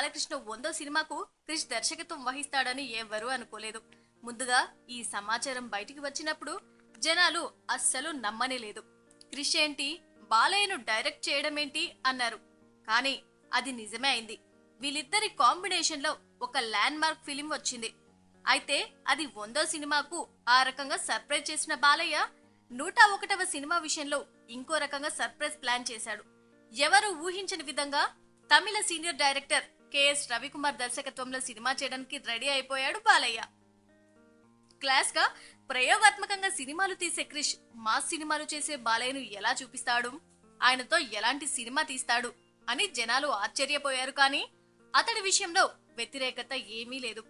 బాలకృష్ణ 100వ సినిమాకు క్రిష్ దర్శకత్వం వహిస్తాడని ఎవ్వరూ అనుకోలేదు. ముందుగా ఈ సమాచారం బయటికి వచ్చినప్పుడు జనాలు అస్సలు నమ్మనే లేదు. క్రిష్ ఏంటి, బాలయ్యను డైరెక్ట్ చేయడం ఏంటి అన్నారు. కానీ అది నిజమే అయింది. వీళ్ళిద్దరి కాంబినేషన్ లో ఒక ల్యాండ్ మార్క్ ఫిలిం వచ్చింది. అయితే అది 100వ సినిమాకు ఆ రకంగా సర్ప్రైజ్ చేసిన బాలయ్య 101వ సినిమా విషయంలో ఇంకో రకంగా సర్ప్రైజ్ ప్లాన్ చేశాడు. ఎవరు ఊహించని విధంగా తమిళ సీనియర్ డైరెక్టర్ కెఎస్ రవికుమార్ దర్శకత్వంలో సినిమా చేయడానికి రెడీ అయిపోయాడు బాలయ్య. క్లాస్ గా ప్రయోగాత్మకంగా సినిమాలు తీసే క్రిష్ మాస్ సినిమాలు చేసే బాలయ్యను ఎలా చూపిస్తాడు, ఆయనతో ఎలాంటి సినిమా తీస్తాడు అని జనాలు ఆశ్చర్యపోయారు. కానీ అతడి విషయంలో వ్యతిరేకత ఏమీ లేదు.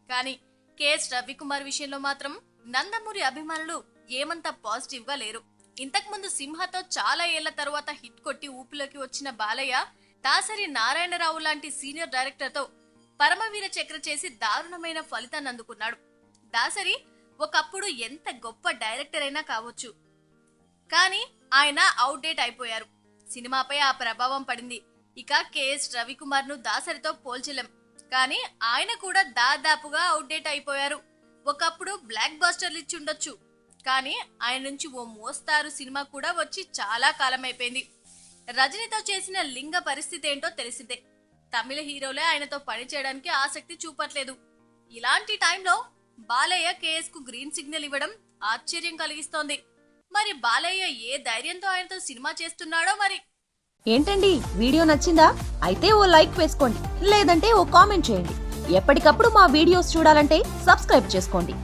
కానీ కెఎస్ రవికుమార్ విషయంలో మాత్రం నందమూరి అభిమానులు ఏమంత పాజిటివ్ గా లేరు. ఇంతకు ముందు సింహతో చాలా ఏళ్ల తరువాత హిట్ కొట్టి ఊపిలోకి వచ్చిన బాలయ్య దాసరి నారాయణరావు లాంటి సీనియర్ డైరెక్టర్ తో పరమవీర చక్ర చేసి దారుణమైన ఫలితాన్ని అందుకున్నాడు. దాసరి ఒకప్పుడు ఎంత గొప్ప డైరెక్టర్ అయినా కావచ్చు, కానీ ఆయన అవుట్డేట్ అయిపోయారు. సినిమాపై ఆ ప్రభావం పడింది. ఇక కెఎస్ రవికుమార్ ను దాసరితో పోల్చలేం, కానీ ఆయన కూడా దాదాపుగా అవుట్డేట్ అయిపోయారు. ఒకప్పుడు బ్లాక్ బాస్టర్లు ఇచ్చి ఉండొచ్చు, కానీ ఆయన నుంచి ఓ మోస్తారు సినిమా కూడా వచ్చి చాలా కాలం అయిపోయింది. రజనీతో చేసిన లింగ పరిస్థితి ఏంటో తెలిసిందే. తమిళ హీరోలే ఆయనతో పని చేయడానికి ఆసక్తి చూపట్లేదు. ఇలాంటి టైంలో బాలయ్య కేఎస్ కు గ్రీన్ సిగ్నల్ ఇవ్వడం ఆశ్చర్యం కలిగిస్తోంది. మరి బాలయ్య ఏ ధైర్యంతో ఆయనతో సినిమా చేస్తున్నాడో మరి. ఏంటండి, వీడియో నచ్చిందా? అయితే ఓ లైక్ వేసుకోండి, లేదంటే ఓ కామెంట్ చేయండి. ఎప్పటికప్పుడు మా వీడియోస్ చూడాలంటే సబ్స్క్రైబ్ చేసుకోండి.